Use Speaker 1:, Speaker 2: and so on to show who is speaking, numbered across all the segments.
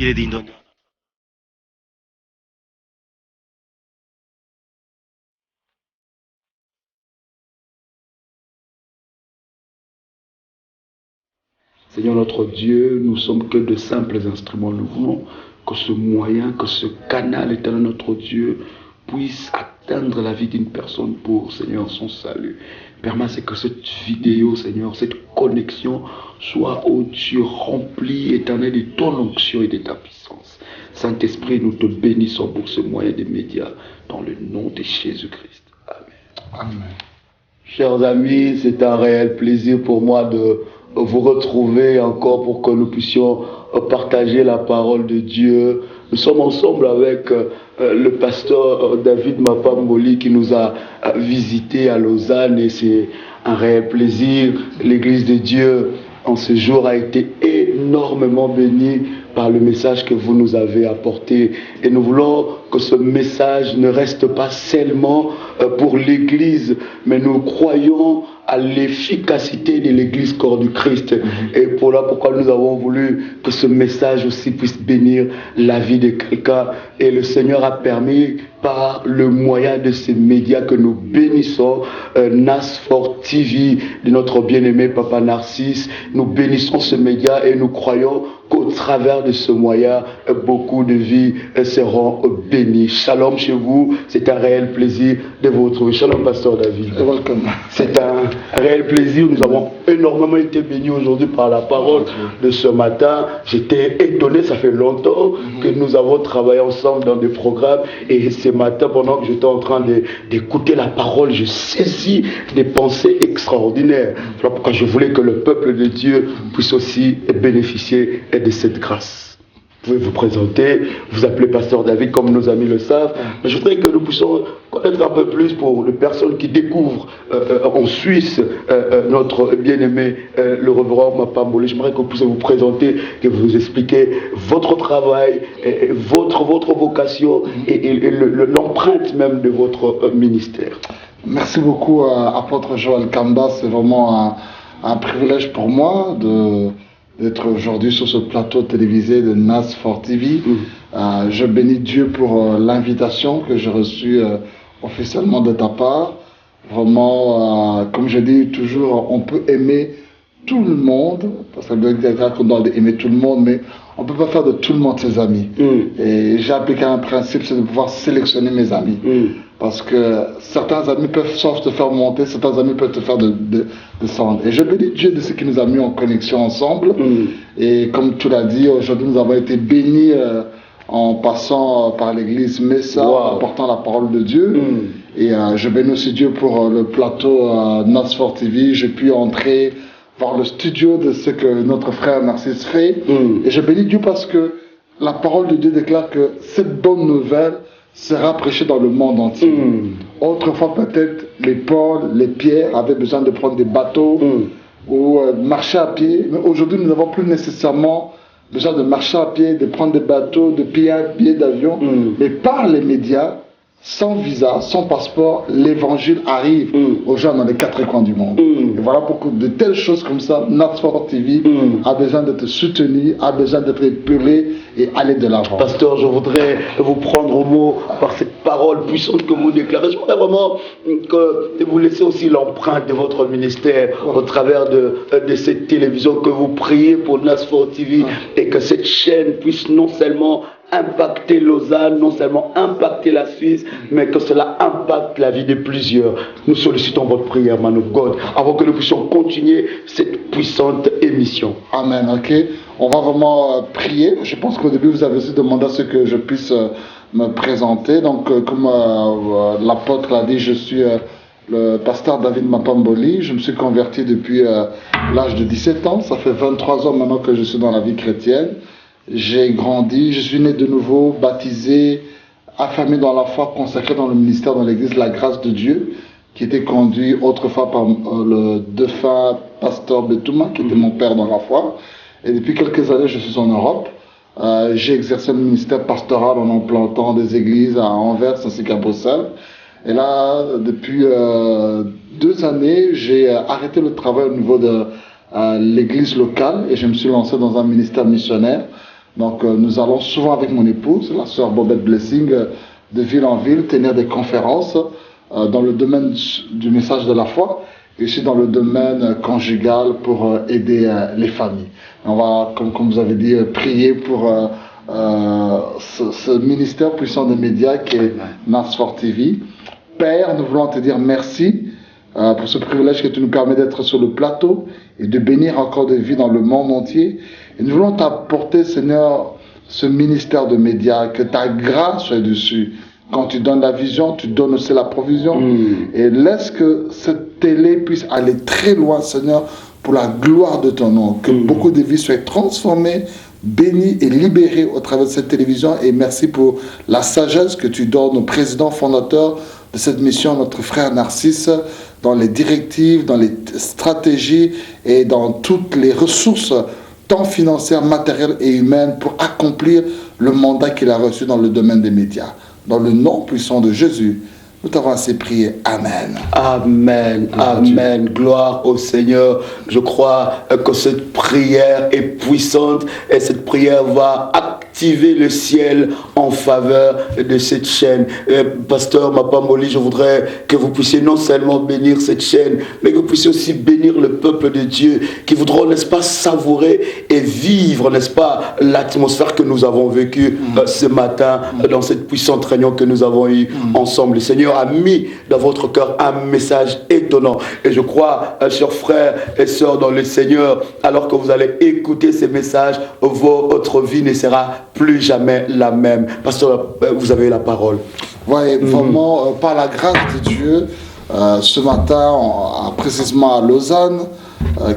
Speaker 1: Il est digne d'honneur.
Speaker 2: Seigneur notre Dieu, nous sommes que de simples instruments. Nous voulons que ce moyen, que ce canal éternel notre Dieu puisse atteindre la vie d'une personne pour, Seigneur, son salut. Permets que cette vidéo, Seigneur, cette connexion soit, ô Dieu, remplie, éternel, de ton onction et de ta puissance. Saint-Esprit, nous te bénissons pour ce moyen des médias, dans le nom de Jésus-Christ. Amen.
Speaker 3: Amen.
Speaker 2: Chers amis, c'est un réel plaisir pour moi de vous retrouver encore pour que nous puissions partager la parole de Dieu. Nous sommes ensemble avec le pasteur David Mapamboli qui nous a visités à Lausanne et c'est un réel plaisir. L'Église de Dieu en ce jour a été énormément bénie par le message que vous nous avez apporté. Et nous voulons que ce message ne reste pas seulement pour l'Église, mais nous croyons à l'efficacité de l'Église corps du Christ. Et pourquoi nous avons voulu que ce message aussi puisse bénir la vie de quelqu'un. Et le Seigneur a permis par le moyen de ces médias que nous bénissons, NASFOR TV, de notre bien-aimé Papa Narcisse. Nous bénissons ce média et nous croyons qu'au travers de ce moyen, beaucoup de vies seront bénies. Shalom chez vous, c'est un réel plaisir de vous retrouver. Shalom, Pasteur David. C'est un réel plaisir. Nous avons énormément été bénis aujourd'hui par la parole de ce matin. J'étais étonné, ça fait longtemps que nous avons travaillé ensemble dans des programmes. Et ce matin, pendant que j'étais en train d'écouter la parole, je saisis des pensées extraordinaires. Voilà pourquoi je voulais que le peuple de Dieu puisse aussi bénéficier de cette grâce. Vous pouvez vous présenter, vous appelez Pasteur David comme nos amis le savent. Mais je voudrais que nous puissions connaître un peu plus pour les personnes qui découvrent en Suisse notre bien-aimé le révérend Mapamboli. J'aimerais que vous puissiez vous présenter, que vous expliquiez votre travail, votre vocation et l'empreinte même de votre ministère.
Speaker 3: Merci beaucoup apôtre Joël Kamba, c'est vraiment un privilège pour moi d'être aujourd'hui sur ce plateau télévisé de NASFOR TV. Je bénis Dieu pour l'invitation que j'ai reçue officiellement de ta part. Vraiment, comme je dis toujours, on peut aimer tout le monde, parce que ça qu'on doit aimer tout le monde, mais on ne peut pas faire de tout le monde ses amis. Et j'ai appliqué un principe, c'est de pouvoir sélectionner mes amis. Parce que certains amis peuvent soit te faire monter, certains amis peuvent te faire descendre. Et je bénis Dieu de ce qui nous a mis en connexion ensemble. Et comme tu l'as dit, aujourd'hui nous avons été bénis en passant par l'église Messa, en portant la parole de Dieu. Et je bénis aussi Dieu pour le plateau NASFOR TV. J'ai pu entrer voir le studio de ce que notre frère Narcisse fait. Et je bénis Dieu parce que la parole de Dieu déclare que cette bonne nouvelle sera prêchée dans le monde entier. Autrefois, peut-être, les Paul, les Pierre avaient besoin de prendre des bateaux ou marcher à pied. Mais aujourd'hui, nous n'avons plus nécessairement besoin de marcher à pied, de prendre des bateaux, de payer un billet d'avion. Mais par les médias, sans visa, sans passeport, l'évangile arrive aux gens dans les quatre coins du monde. Et voilà pourquoi de telles choses comme ça, NASFOR TV a besoin d'être soutenu, a besoin d'être épuré et aller de l'avant.
Speaker 2: Pasteur, je voudrais vous prendre au mot par cette parole puissante que vous déclarez. Je voudrais vraiment que vous laissez aussi l'empreinte de votre ministère au travers de cette télévision, que vous priez pour NASFOR TV et que cette chaîne puisse non seulement impacter Lausanne, non seulement impacter la Suisse, mais que cela impacte la vie de plusieurs. Nous sollicitons votre prière, man of God, avant que nous puissions continuer cette puissante émission.
Speaker 3: Amen, ok. On va vraiment prier. Je pense qu'au début, vous avez aussi demandé à ce que je puisse me présenter. Donc, comme l'apôtre l'a dit, je suis le pasteur David Mapamboli. Je me suis converti depuis l'âge de 17 ans. Ça fait 23 ans maintenant que je suis dans la vie chrétienne. J'ai grandi, je suis né de nouveau, baptisé, affirmé dans la foi, consacré dans le ministère, dans l'église La Grâce de Dieu, qui était conduit autrefois par le défunt pasteur Betouma, qui était mon père dans la foi. Et depuis quelques années, je suis en Europe. J'ai exercé le ministère pastoral en implantant des églises à Anvers ainsi qu'à Bruxelles. Et là, depuis 2 années, j'ai arrêté le travail au niveau de l'église locale et je me suis lancé dans un ministère missionnaire. Donc nous allons souvent avec mon épouse, la sœur Bobette Blessing, de ville en ville, tenir des conférences dans le domaine du message de la foi et aussi dans le domaine conjugal pour aider les familles. On va, comme vous avez dit, prier pour ce ministère puissant des médias qui est NASFOR TV. Père, nous voulons te dire merci pour ce privilège que tu nous permets d'être sur le plateau et de bénir encore des vies dans le monde entier. Et nous voulons t'apporter, Seigneur, ce ministère de médias, que ta grâce soit dessus. Quand tu donnes la vision, tu donnes aussi la provision. Et laisse que cette télé puisse aller très loin, Seigneur, pour la gloire de ton nom. Que beaucoup de vies soient transformées, bénies et libérées au travers de cette télévision. Et merci pour la sagesse que tu donnes au président fondateur de cette mission, notre frère Narcisse, dans les directives, dans les stratégies et dans toutes les ressources, tant financières, matérielles et humaines, pour accomplir le mandat qu'il a reçu dans le domaine des médias. Dans le nom puissant de Jésus, nous t'avons assez prié. Amen.
Speaker 2: Amen. Amen. Gloire au Seigneur. Je crois que cette prière est puissante et cette prière va activer le ciel en faveur de cette chaîne. Pasteur Mapamoli, je voudrais que vous puissiez non seulement bénir cette chaîne, mais que vous puissiez aussi bénir le peuple de Dieu qui voudront, n'est-ce pas, savourer et vivre, n'est-ce pas, l'atmosphère que nous avons vécue ce matin dans cette puissante réunion que nous avons eue ensemble. Le Seigneur a mis dans votre cœur un message étonnant. Et je crois, chers frères et sœurs dans le Seigneur, alors que vous allez écouter ces messages, votre vie ne sera plus jamais la même. Pasteur, vous avez la parole.
Speaker 3: Oui, vraiment, par la grâce de Dieu, ce matin, précisément à Lausanne,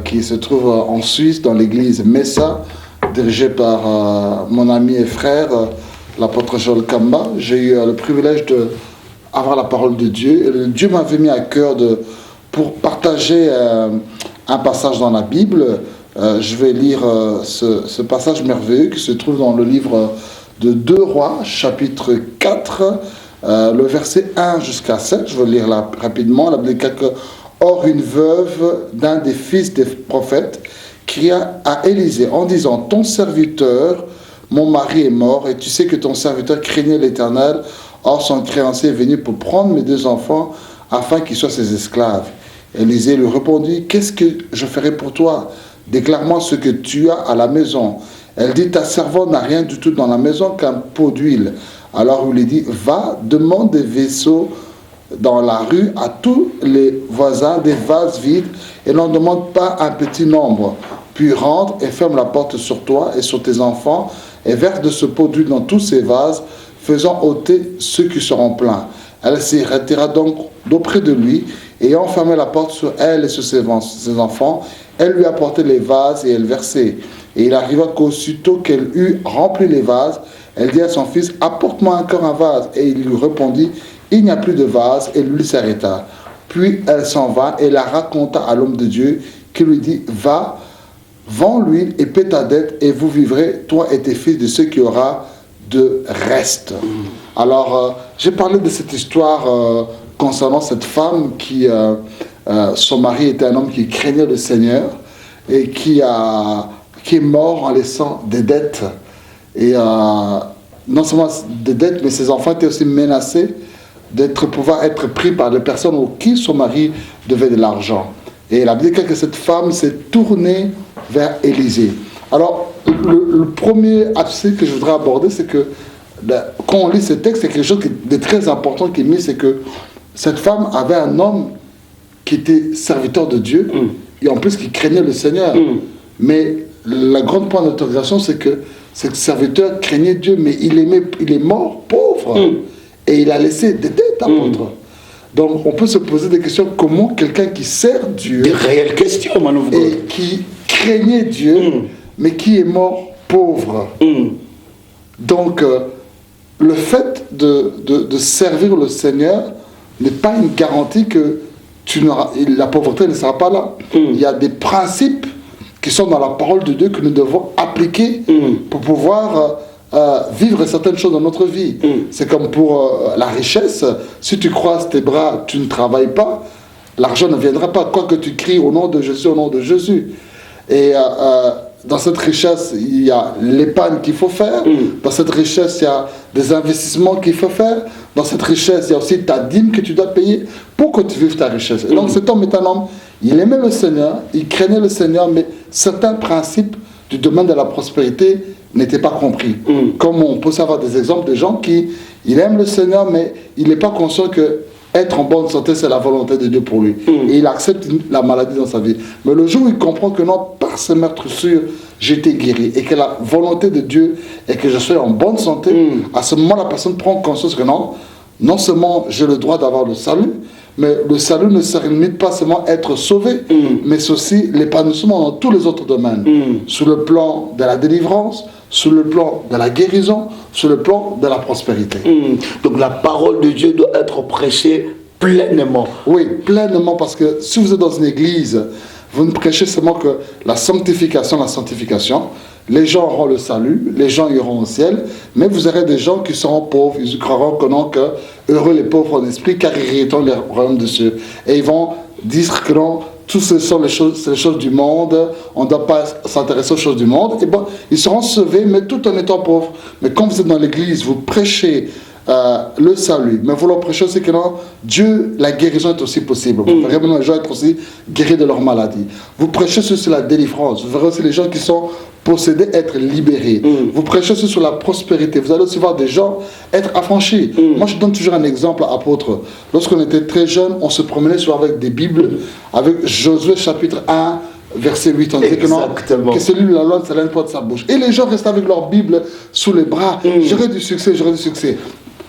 Speaker 3: qui se trouve en Suisse, dans l'église Messa, dirigée par mon ami et frère, l'apôtre Joël Kamba, j'ai eu le privilège d'avoir la parole de Dieu. Et Dieu m'avait mis à cœur pour partager un passage dans la Bible. Je vais lire ce passage merveilleux qui se trouve dans le livre de 2 Rois, chapitre 4, le verset 1 jusqu'à 7. Je vais lire là rapidement. La Bible dit que « Or, une veuve d'un des fils des prophètes cria à Élisée en disant « Ton serviteur, mon mari est mort, et tu sais que ton serviteur craignait l'Éternel. Or, son créancier est venu pour prendre mes 2 enfants afin qu'ils soient ses esclaves. » Élisée lui répondit « Qu'est-ce que je ferai pour toi ? Déclare-moi ce que tu as à la maison. » Elle dit « Ta servante n'a rien du tout dans la maison qu'un pot d'huile. » Alors il lui dit « Va, demande des vaisseaux dans la rue à tous les voisins, des vases vides, et n'en demande pas un petit nombre. Puis rentre et ferme la porte sur toi et sur tes enfants, et verse de ce pot d'huile dans tous ces vases, faisant ôter ceux qui seront pleins. » Elle s'y retira donc d'auprès de lui, et ayant fermé la porte sur elle et sur ses enfants, elle lui apportait les vases et elle versait. Et il arriva qu'aussitôt qu'elle eut rempli les vases, elle dit à son fils, « Apporte-moi encore un vase. » Et il lui répondit, « Il n'y a plus de vase. » Et lui s'arrêta. Puis elle s'en va et la raconta à l'homme de Dieu, qui lui dit, « Va, vends l'huile et paie ta dette, et vous vivrez, toi et tes fils, de ce qu'il y aura de reste. » Alors, j'ai parlé de cette histoire concernant cette femme qui, son mari était un homme qui craignait le Seigneur et qui est mort en laissant des dettes. Et non seulement des dettes, mais ses enfants étaient aussi menacés pouvoir être pris par des personnes aux qui son mari devait de l'argent. Et la Bible dit que cette femme s'est tournée vers Élisée. Alors, le premier aspect que je voudrais aborder, c'est que quand on lit ce texte, c'est quelque chose de très important qui est mis, c'est que cette femme avait un homme qui était serviteur de Dieu, et en plus qui craignait le Seigneur. Mais la grande point d'autorisation, c'est que ce serviteur craignait Dieu, mais il est mort pauvre, et il a laissé des dettes apôtres. Donc on peut se poser des questions, comment quelqu'un qui sert Dieu,
Speaker 2: des réelles questions,
Speaker 3: et qui craignait Dieu, mais qui est mort pauvre. Donc le fait de servir le Seigneur n'est pas une garantie que la pauvreté ne sera pas là. Il y a des principes qui sont dans la parole de Dieu que nous devons appliquer pour pouvoir vivre certaines choses dans notre vie. C'est comme pour la richesse. Si tu croises tes bras, tu ne travailles pas, l'argent ne viendra pas. Quoi que tu cries au nom de Jésus, au nom de Jésus. Et dans cette richesse, il y a l'épargne qu'il faut faire. Dans cette richesse, il y a des investissements qu'il faut faire. Dans cette richesse, il y a aussi ta dîme que tu dois payer pour que tu vives ta richesse. Et donc cet homme est un homme, il aimait le Seigneur, il craignait le Seigneur, mais certains principes du domaine de la prospérité n'étaient pas compris. Comme on peut savoir des exemples de gens qui, il aime le Seigneur, mais il n'est pas conscient que être en bonne santé, c'est la volonté de Dieu pour lui. Et il accepte la maladie dans sa vie. Mais le jour où il comprend que non, par ses meurtrissures, j'ai été guéri, et que la volonté de Dieu est que je sois en bonne santé, à ce moment, la personne prend conscience que non seulement j'ai le droit d'avoir le salut, mais le salut ne se limite pas seulement à être sauvé, mais c'est aussi l'épanouissement dans tous les autres domaines. Sur le plan de la délivrance, sur le plan de la guérison, sur le plan de la prospérité.
Speaker 2: Donc la parole de Dieu doit être prêchée pleinement.
Speaker 3: Oui, pleinement, parce que si vous êtes dans une église, vous ne prêchez seulement que la sanctification. Les gens auront le salut, les gens iront au ciel, mais vous aurez des gens qui seront pauvres, ils croiront que non, que heureux les pauvres en esprit, car ils hériteront le royaume de Dieu. Et ils vont dire que non, tout ce sont les choses du monde, on ne doit pas s'intéresser aux choses du monde. Et bon, ils seront sauvés, mais tout en étant pauvres. Mais quand vous êtes dans l'église, vous prêchez le salut, mais vous leur prêchez aussi que non, Dieu, la guérison est aussi possible. Vous verrez maintenant les gens être aussi guéris de leur maladie. Vous prêchez sur la délivrance, vous verrez aussi les gens qui sont possédés être libérés. Vous prêchez aussi sur la prospérité, vous allez aussi voir des gens être affranchis. Moi je donne toujours un exemple, apôtre. Lorsqu'on était très jeunes, on se promenait souvent avec des Bibles, avec Josué chapitre 1, verset 8, on disait que non, que celui de la loi ne s'élève pas de sa bouche. Et les gens restaient avec leur Bible sous les bras. J'aurais du succès, j'aurais du succès.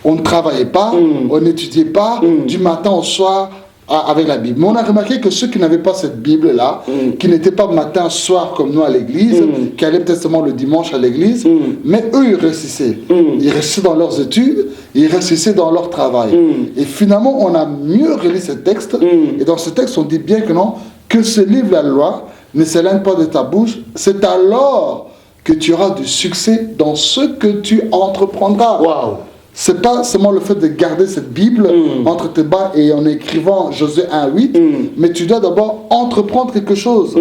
Speaker 3: On ne travaillait pas, on n'étudiait pas, du matin au soir avec la Bible. Mais on a remarqué que ceux qui n'avaient pas cette Bible-là, qui n'étaient pas matin, soir comme nous à l'église, qui allaient peut-être seulement le dimanche à l'église, mais eux, ils réussissaient. Ils réussissaient dans leurs études, ils réussissaient dans leur travail. Et finalement, on a mieux relu ce texte, et dans ce texte, on dit bien que non, que ce livre, la loi, ne s'éloigne pas de ta bouche, c'est alors que tu auras du succès dans ce que tu entreprendras.
Speaker 2: Waouh!
Speaker 3: C'est pas seulement le fait de garder cette Bible entre tes mains et en écrivant Josué 1:8, mais tu dois d'abord entreprendre quelque chose.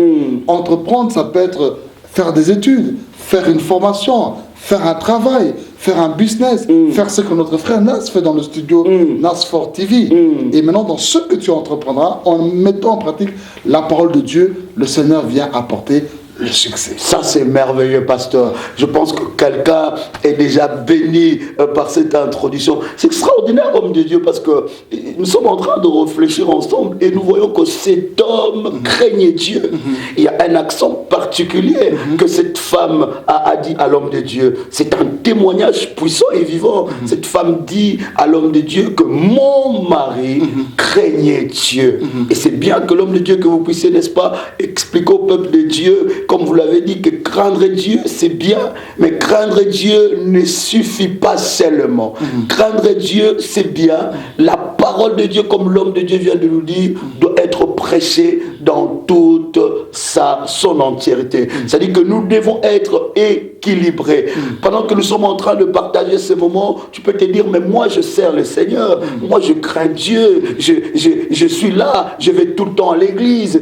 Speaker 3: Entreprendre, ça peut être faire des études, faire une formation, faire un travail, faire un business, faire ce que notre frère Nas fait dans le studio Nas for TV. Et maintenant, dans ce que tu entreprendras, en mettant en pratique la parole de Dieu, le Seigneur vient apporter le succès.
Speaker 2: Ça, c'est merveilleux, pasteur. Je pense que quelqu'un est déjà béni par cette introduction. C'est extraordinaire, homme de Dieu, parce que nous sommes en train de réfléchir ensemble et nous voyons que cet homme craignait Dieu. Il y a un accent particulier que cette femme a dit à l'homme de Dieu. C'est un témoignage puissant et vivant. Cette femme dit à l'homme de Dieu que mon mari craignait Dieu. Et c'est bien que l'homme de Dieu, que vous puissiez, n'est-ce pas, expliquer au peuple de Dieu, comme vous l'avez dit, que craindre Dieu, c'est bien, mais craindre Dieu ne suffit pas seulement. Craindre Dieu, c'est bien. La parole de Dieu, comme l'homme de Dieu vient de nous dire, doit être prêchée dans toute son entièreté. C'est-à-dire que nous devons être équilibrés. Pendant que nous sommes en train de partager ce moment, tu peux te dire, mais moi je sers le Seigneur, moi je crains Dieu, je suis là, je vais tout le temps à l'église,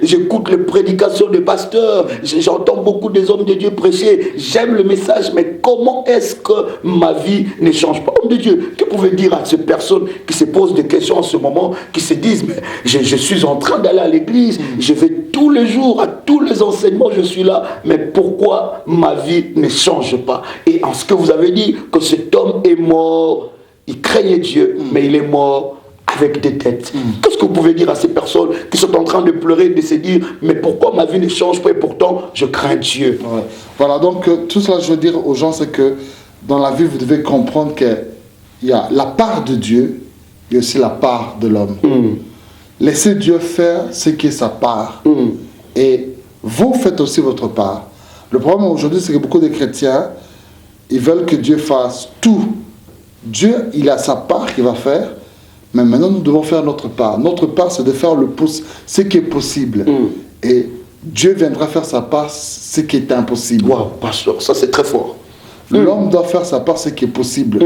Speaker 2: j'écoute les prédications des pasteurs, j'entends beaucoup des hommes de Dieu prêcher, j'aime le message, mais comment est-ce que ma vie ne change pas? Homme de Dieu, que pouvez-vous dire à ces personnes qui se posent des questions en ce moment, qui se disent, mais je suis en train d'aller à l'église, je vais tous les jours, à tous les enseignements, je suis là, mais pourquoi ma vie ne change pas? Et en ce que vous avez dit, que cet homme est mort, il craignait Dieu, mais il est mort avec des dettes. Qu'est-ce que vous pouvez dire à ces personnes qui sont en train de pleurer, de se dire, mais pourquoi ma vie ne change pas et pourtant je crains Dieu?
Speaker 3: Voilà, donc tout cela je veux dire aux gens, c'est que dans la vie, vous devez comprendre qu'il y a la part de Dieu, il y a aussi la part de l'homme. Laissez Dieu faire ce qui est sa part. Et vous faites aussi votre part. Le problème aujourd'hui, c'est que beaucoup de chrétiens, ils veulent que Dieu fasse tout. Dieu, il a sa part qu'il va faire, mais maintenant nous devons faire notre part. Notre part, c'est de faire ce qui est possible. Et Dieu viendra faire sa part, ce qui est impossible.
Speaker 2: Wow, pasteur, ça c'est très fort.
Speaker 3: L'homme doit faire sa part, ce qui est possible.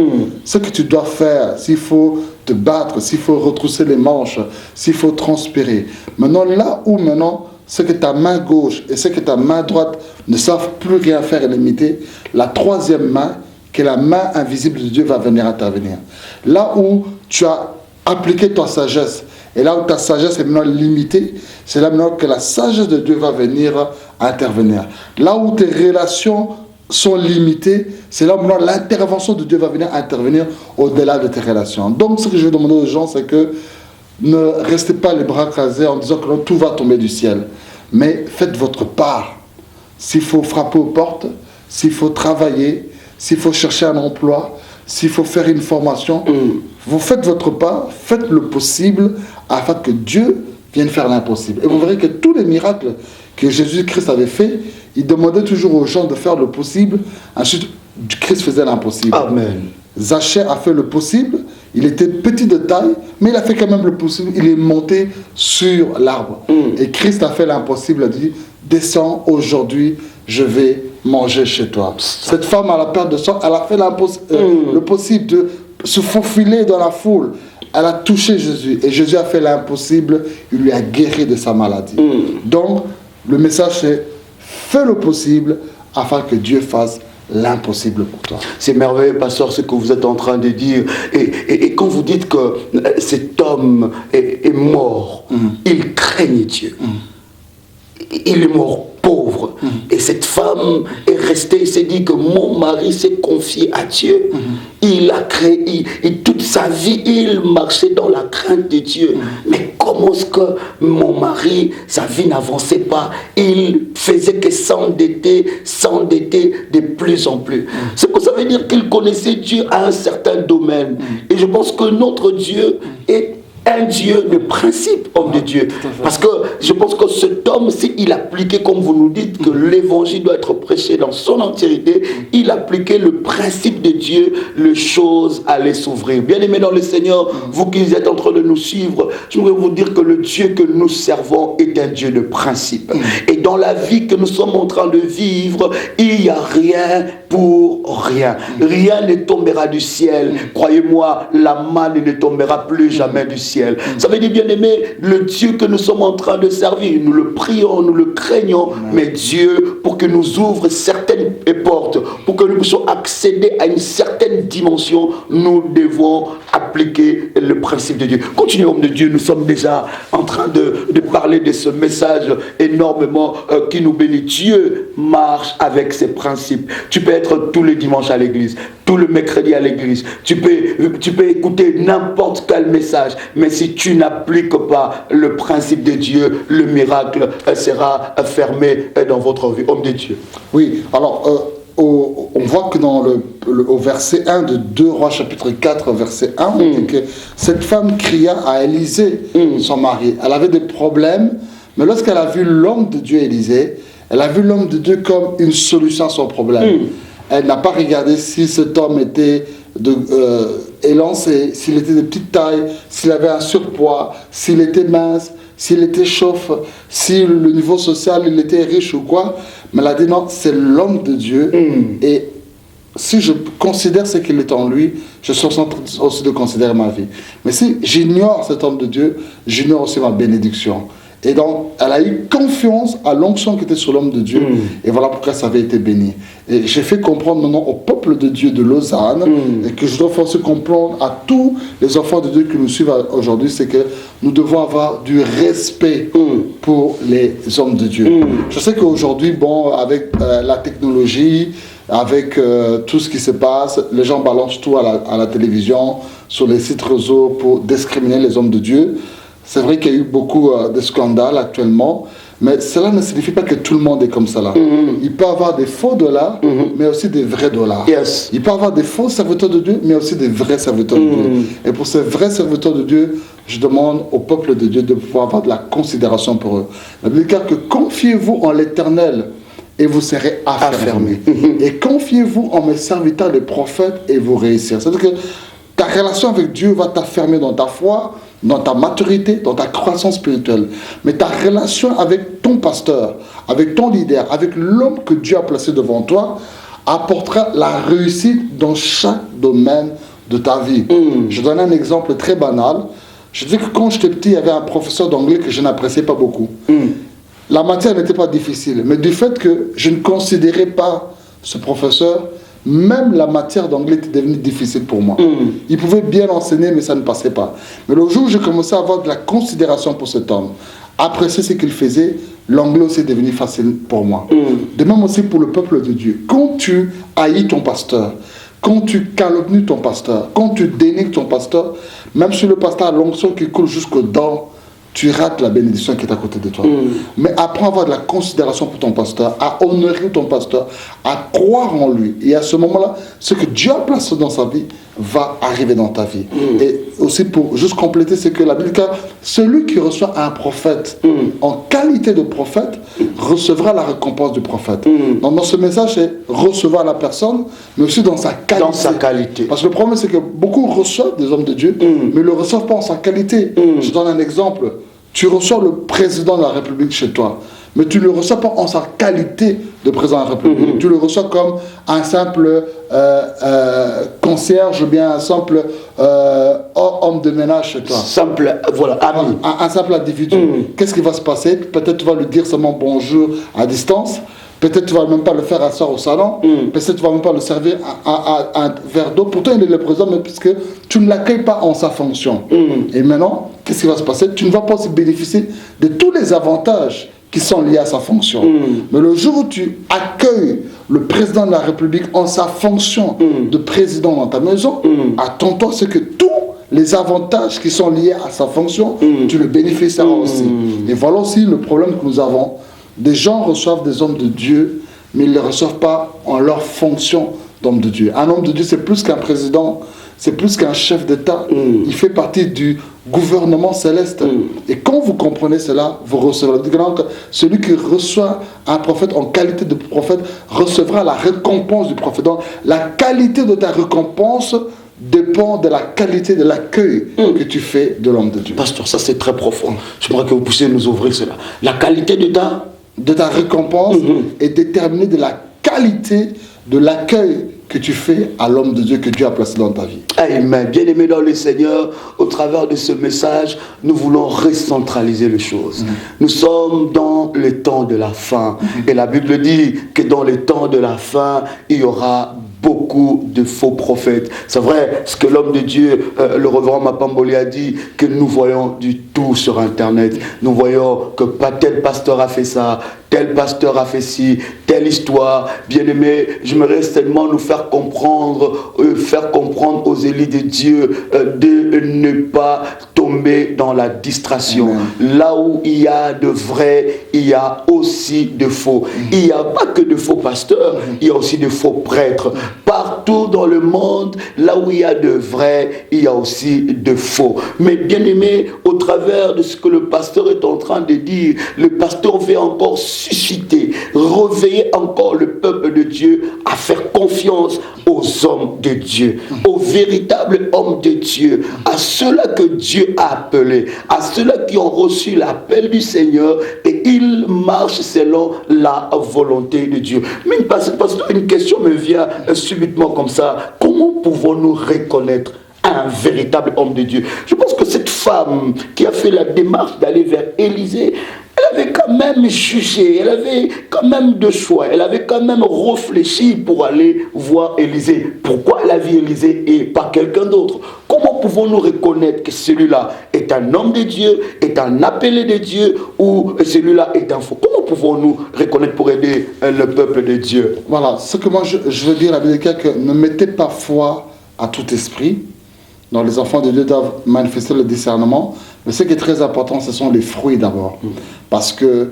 Speaker 3: Ce que tu dois faire, s'il faut te battre, s'il faut retrousser les manches, s'il faut transpirer. Maintenant, là où maintenant ce que ta main gauche et ce que ta main droite ne savent plus rien faire et limiter, la troisième main, qui est la main invisible de Dieu, va venir intervenir. Là où tu as appliqué ta sagesse, et là où ta sagesse est maintenant limitée, c'est là maintenant que la sagesse de Dieu va venir intervenir. Là où tes relations sont limitées, c'est là où maintenant l'intervention de Dieu va venir intervenir au-delà de tes relations. Donc ce que je vais demander aux gens, c'est que ne restez pas les bras croisés en disant que non, tout va tomber du ciel. Mais faites votre part. S'il faut frapper aux portes, s'il faut travailler, s'il faut chercher un emploi, s'il faut faire une formation, vous faites votre part, faites le possible afin que Dieu vienne faire l'impossible. Et vous verrez que tous les miracles que Jésus-Christ avait fait, il demandait toujours aux gens de faire le possible, ensuite Christ faisait l'impossible.
Speaker 2: Amen.
Speaker 3: Zachée a fait le possible, il était petit de taille, mais il a fait quand même le possible, il est monté sur l'arbre. Et Christ a fait l'impossible, a dit, descends aujourd'hui, je vais manger chez toi. Cette femme à la perte de sang, elle a fait le possible de se faufiler dans la foule. Elle a touché Jésus et Jésus a fait l'impossible, il lui a guéri de sa maladie. Donc, le message c'est, fais le possible afin que Dieu fasse l'impossible pour toi.
Speaker 2: C'est merveilleux, pasteur, ce que vous êtes en train de dire. Et quand vous dites que cet homme est mort, il craignait Dieu. Il est mort pauvre. Et cette femme est restée et s'est dit que mon mari s'est confié à Dieu. Il a créé, et toute sa vie, il marchait dans la crainte de Dieu. Mais comment est-ce que mon mari, sa vie n'avançait pas? Il faisait que s'endetter de plus en plus. C'est que ça veut dire qu'il connaissait Dieu à un certain domaine. Et je pense que notre Dieu est un Dieu de principe, homme de Dieu. Parce que je pense que cet homme, s'il appliquait, comme vous nous dites, que l'évangile doit être prêché dans son entièreté, il appliquait le principe de Dieu, les choses allaient s'ouvrir. Bien aimés dans le Seigneur, vous qui êtes en train de nous suivre, je voudrais vous dire que le Dieu que nous servons est un Dieu de principe. Et dans la vie que nous sommes en train de vivre, il n'y a rien pour rien. Rien ne tombera du ciel. Croyez-moi, la manne ne tombera plus jamais du ciel. Ça veut dire, bien aimé, le Dieu que nous sommes en train de servir, nous le prions, nous le craignons, mais Dieu, pour que nous ouvre certaines portes, pour que nous puissions accéder à une certaine dimension, nous devons appliquer le principe de Dieu. Continuez, homme de Dieu, nous sommes déjà en train de parler de ce message énormément qui nous bénit. Dieu marche avec ses principes. Tu peux être tous les dimanches à l'église, tout le mercredi à l'église, tu peux écouter n'importe quel message, mais si tu n'appliques pas le principe de Dieu, le miracle sera fermé dans votre vie. Homme de Dieu.
Speaker 3: Oui, alors on voit que dans au verset 1 de 2 Rois chapitre 4 verset 1, on dit que cette femme cria à Élisée, son mari. Elle avait des problèmes, mais lorsqu'elle a vu l'homme de Dieu Élisée, elle a vu l'homme de Dieu comme une solution à son problème. Elle n'a pas regardé si cet homme était élancé, s'il était de petite taille, s'il avait un surpoids, s'il était mince, s'il était chauve, si le niveau social il était riche ou quoi. Mais elle a dit non, c'est l'homme de Dieu. Et si je considère ce qu'il est en lui, je suis en train aussi de considérer ma vie. Mais si j'ignore cet homme de Dieu, j'ignore aussi ma bénédiction. Et donc, elle a eu confiance à l'onction qui était sur l'homme de Dieu. Et voilà pourquoi ça avait été béni. Et j'ai fait comprendre maintenant au peuple de Dieu de Lausanne, et que je dois faire aussi comprendre à tous les enfants de Dieu qui nous suivent aujourd'hui, c'est que nous devons avoir du respect pour les hommes de Dieu. Je sais qu'aujourd'hui, bon, avec la technologie, avec tout ce qui se passe, les gens balancent tout à la télévision, sur les sites réseaux pour discriminer les hommes de Dieu. C'est vrai qu'il y a eu beaucoup de scandales actuellement, mais cela ne signifie pas que tout le monde est comme cela. Il peut y avoir des faux dollars, mais aussi des vrais dollars. Il peut y avoir des faux serviteurs de Dieu, mais aussi des vrais serviteurs de Dieu. Et pour ces vrais serviteurs de Dieu, je demande au peuple de Dieu de pouvoir avoir de la considération pour eux. La Bible dit que confiez-vous en l'Éternel et vous serez affermis. Et confiez-vous en mes serviteurs les prophètes et vous réussirez. C'est-à-dire que ta relation avec Dieu va t'affermir dans ta foi, dans ta maturité, dans ta croissance spirituelle. Mais ta relation avec ton pasteur, avec ton leader, avec l'homme que Dieu a placé devant toi, apportera la réussite dans chaque domaine de ta vie. Je donne un exemple très banal. Je dis que quand j'étais petit, il y avait un professeur d'anglais que je n'appréciais pas beaucoup. la matière n'était pas difficile, mais du fait que je ne considérais pas ce professeur, même la matière d'anglais était devenue difficile pour moi. Il pouvait bien enseigner, mais ça ne passait pas. Mais le jour où j'ai commencé à avoir de la considération pour cet homme, apprécier ce qu'il faisait, l'anglais aussi est devenu facile pour moi. De même aussi pour le peuple de Dieu. Quand tu haïs ton pasteur, quand tu calomnies ton pasteur, quand tu dénigres ton pasteur, même si le pasteur a l'onction qui coule jusqu'aux dents, tu rates la bénédiction qui est à côté de toi. Mais apprends à avoir de la considération pour ton pasteur, à honorer ton pasteur, à croire en lui. Et à ce moment-là, ce que Dieu a placé dans sa vie va arriver dans ta vie. Et aussi pour juste compléter, c'est que la Bible dit que celui qui reçoit un prophète en qualité de prophète recevra la récompense du prophète. Donc dans ce message, c'est recevoir la personne, mais aussi dans sa qualité.
Speaker 2: Dans sa qualité.
Speaker 3: Parce que le problème, c'est que beaucoup reçoivent des hommes de Dieu, mais ne le reçoivent pas en sa qualité. Je donne un exemple. Tu reçois le président de la République chez toi, mais tu ne le reçois pas en sa qualité de président de la République. Tu le reçois comme un simple concierge ou bien un simple homme de ménage chez toi.
Speaker 2: Simple, voilà, ami.
Speaker 3: Un simple individu. Qu'est-ce qui va se passer? Peut-être tu vas lui dire seulement bonjour à distance. Peut-être tu ne vas même pas le faire asseoir au salon. Peut-être tu ne vas même pas le servir à un verre d'eau. Pourtant, il est le président, mais puisque tu ne l'accueilles pas en sa fonction. Et maintenant, qu'est-ce qui va se passer? Tu ne vas pas aussi bénéficier de tous les avantages qui sont liés à sa fonction. Mais le jour où tu accueilles le président de la République en sa fonction de président dans ta maison, attends-toi à ce que tous les avantages qui sont liés à sa fonction, tu le bénéficieras aussi. Et voilà aussi le problème que nous avons. Des gens reçoivent des hommes de Dieu, mais ils ne les reçoivent pas en leur fonction d'homme de Dieu. Un homme de Dieu, c'est plus qu'un président, c'est plus qu'un chef d'État. Il fait partie du gouvernement céleste. Et quand vous comprenez cela, vous recevrez. Celui qui reçoit un prophète en qualité de prophète recevra la récompense du prophète. Donc, la qualité de ta récompense dépend de la qualité de l'accueil que tu fais de l'homme de Dieu.
Speaker 2: Pasteur, ça c'est très profond. J'aimerais que vous puissiez nous ouvrir cela. La qualité
Speaker 3: de ta récompense est déterminée de la qualité de l'accueil que tu fais à l'homme de Dieu que Dieu a placé dans ta vie.
Speaker 2: Amen. Bien-aimés dans le Seigneur, au travers de ce message, nous voulons recentraliser les choses. Nous sommes dans le temps de la fin. Et la Bible dit que dans le temps de la fin, il y aura beaucoup de faux prophètes. C'est vrai, ce que l'homme de Dieu, le reverend Mapamboli a dit, que nous voyons du tout sur Internet. Nous voyons que tel pasteur a fait ça, tel pasteur a fait ci, telle histoire. Bien-aimé, j'aimerais tellement nous faire comprendre aux élites de Dieu de ne pas tomber dans la distraction. Là où il y a de vrai, il y a aussi de faux. Il n'y a pas que de faux pasteurs, il y a aussi de faux prêtres. Partout dans le monde, là où il y a de vrai, il y a aussi de faux. Mais bien aimé, au travers de ce que le pasteur est en train de dire, le pasteur veut encore susciter, réveiller encore le peuple de Dieu à faire confiance aux hommes de Dieu, aux véritables hommes de Dieu, à ceux-là que Dieu a appelés, à ceux-là qui ont reçu l'appel du Seigneur et ils marchent selon la volonté de Dieu. Mais parce que une question me vient subitement comme ça. Comment pouvons-nous reconnaître un véritable homme de Dieu? Je pense que cette femme qui a fait la démarche d'aller vers Élisée, elle avait quand même jugé, elle avait quand même de choix, elle avait quand même réfléchi pour aller voir Élisée. Pourquoi elle a vu Élisée et pas quelqu'un d'autre? Comment pouvons-nous reconnaître que celui-là est un homme de Dieu, est un appelé de Dieu ou celui-là est un faux? Comment pouvons-nous reconnaître pour aider le peuple de Dieu?
Speaker 3: Voilà, ce que moi je veux dire à quelqu'un, que ne mettez pas foi à tout esprit. Donc les enfants de Dieu doivent manifester le discernement. Mais ce qui est très important, ce sont les fruits d'abord. Parce que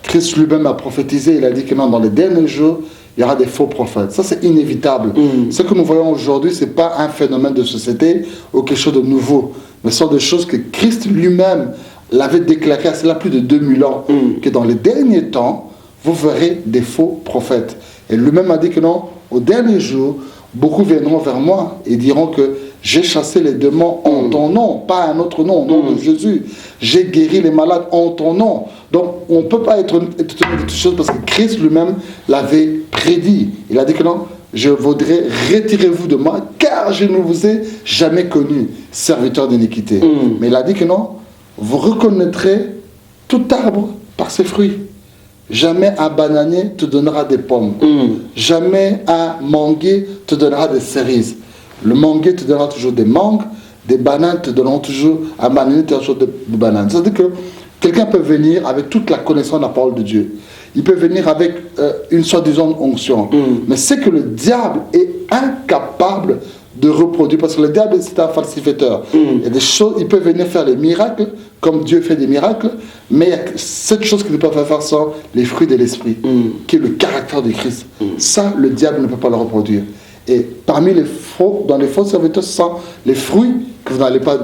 Speaker 3: Christ lui-même a prophétisé, il a dit que non, dans les derniers jours, il y aura des faux prophètes. Ça, c'est inévitable. Ce que nous voyons aujourd'hui, ce n'est pas un phénomène de société ou quelque chose de nouveau. Mais ce sont des choses que Christ lui-même l'avait déclaré à cela plus de 2000 ans. Que dans les derniers temps, vous verrez des faux prophètes. Et lui-même a dit que non, au dernier jour, beaucoup viendront vers moi et diront que j'ai chassé les démons en ton nom, pas un autre nom, au nom de Jésus. J'ai guéri les malades en ton nom. Donc, on ne peut pas être étonné de toutes choses parce que Christ lui-même l'avait prédit. Il a dit que non, je voudrais retirez-vous de moi, car je ne vous ai jamais connu, serviteur d'iniquité. Mais il a dit que non, vous reconnaîtrez tout arbre par par ses fruits. Jamais un bananier te donnera des pommes. Jamais un manguier te donnera des cerises. Le manguier te donnera toujours des mangues, des bananes te donneront toujours, un bananier te donnera toujours des bananes. C'est-à-dire que quelqu'un peut venir avec toute la connaissance de la parole de Dieu. Il peut venir avec une soi-disant onction. Mais c'est que le diable est incapable de reproduire, parce que le diable c'est un falsificateur. Il y a des choses, il peut venir faire des miracles, comme Dieu fait des miracles, mais il y a cette chose qu'il ne peut pas faire sans les fruits de l'esprit, qui est le caractère de Christ. Ça, le diable ne peut pas le reproduire. Et parmi les faux, dans les faux serviteurs, ce sont les fruits que vous n'allez pas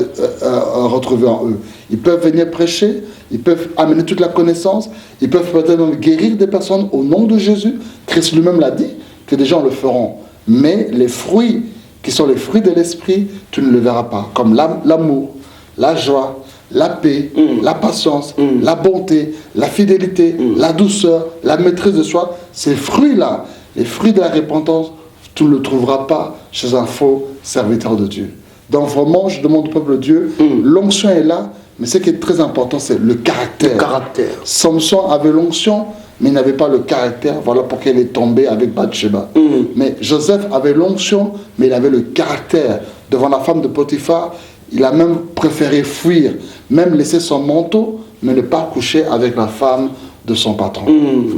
Speaker 3: retrouver en eux. Ils peuvent venir prêcher, ils peuvent amener toute la connaissance, ils peuvent peut-être même guérir des personnes au nom de Jésus. Christ lui-même l'a dit, que des gens le feront. Mais les fruits qui sont les fruits de l'esprit, tu ne le verras pas. Comme l'amour, la joie, la paix, la patience, la bonté, la fidélité, la douceur, la maîtrise de soi. Ces fruits-là, les fruits de la repentance, tu ne le trouveras pas chez un faux serviteur de Dieu. Donc vraiment, je demande au peuple de Dieu, l'onction est là, mais ce qui est très important, c'est le caractère.
Speaker 2: Le caractère.
Speaker 3: Samson avait l'onction, mais il n'avait pas le caractère. Voilà pourquoi il est tombé avec Bathsheba. Mais Joseph avait l'onction, mais il avait le caractère. Devant la femme de Potiphar, il a même préféré fuir, même laisser son manteau, mais ne pas coucher avec la femme de son patron.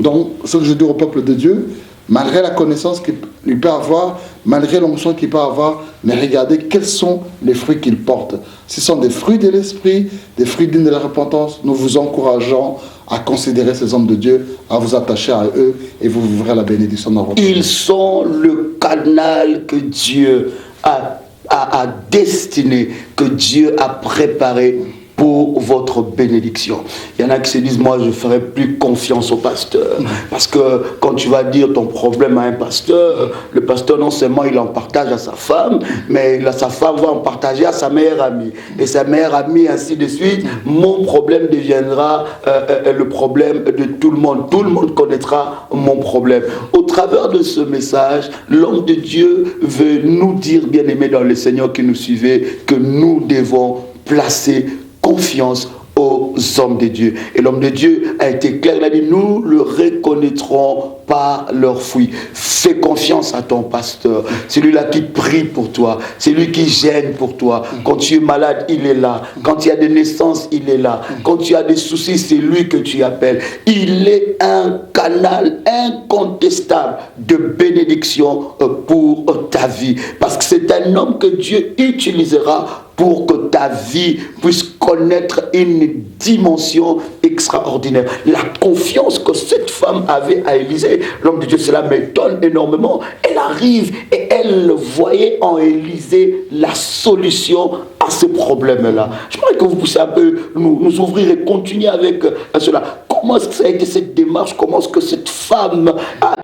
Speaker 3: Donc, ce que je dis au peuple de Dieu, malgré la connaissance qu'il peut avoir, malgré l'onction qu'il peut avoir, mais regardez quels sont les fruits qu'il porte. Ce sont des fruits de l'esprit, des fruits dignes de la repentance. Nous vous encourageons à considérer ces hommes de Dieu, à vous attacher à eux, et vous vivrez la bénédiction dans votre vie.
Speaker 2: Ils sont le canal que Dieu a destiné, que Dieu a préparé pour votre bénédiction. Il y en a qui se disent, moi je ferai plus confiance au pasteur, parce que quand tu vas dire ton problème à un pasteur, le pasteur non seulement il en partage à sa femme, mais sa femme va en partager à sa meilleure amie, et sa meilleure amie, ainsi de suite. Mon problème deviendra le problème de tout le monde connaîtra mon problème. Au travers de ce message, l'homme de Dieu veut nous dire, bien-aimés dans le Seigneur qui nous suivez, que nous devons placer confiance aux hommes de Dieu. Et l'homme de Dieu a été clair, il a dit, nous le reconnaîtrons par leurs fruits. Fais confiance à ton pasteur. C'est lui-là qui prie pour toi. C'est lui qui gêne pour toi. Quand tu es malade, il est là. Quand il y a des naissances, il est là. Quand tu as des soucis, c'est lui que tu appelles. Il est un canal incontestable de bénédiction pour ta vie. Parce que c'est un homme que Dieu utilisera pour que ta vie puisse connaître une dimension extraordinaire. La confiance que cette femme avait à Élisée, l'homme de Dieu, cela m'étonne énormément. Elle arrive et elle voyait en Élisée la solution à ce problème-là. Je voudrais que vous puissiez un peu nous ouvrir et continuer avec cela. Comment est-ce que ça a été cette démarche? Comment est-ce que cette femme,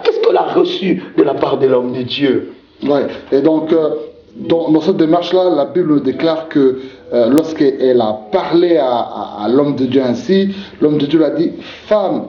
Speaker 2: qu'est-ce qu'elle a reçu de la part de l'homme de Dieu?
Speaker 3: Ouais, et donc... Dans cette démarche-là, la Bible déclare que lorsqu'elle a parlé à l'homme de Dieu ainsi, l'homme de Dieu lui a dit, femme,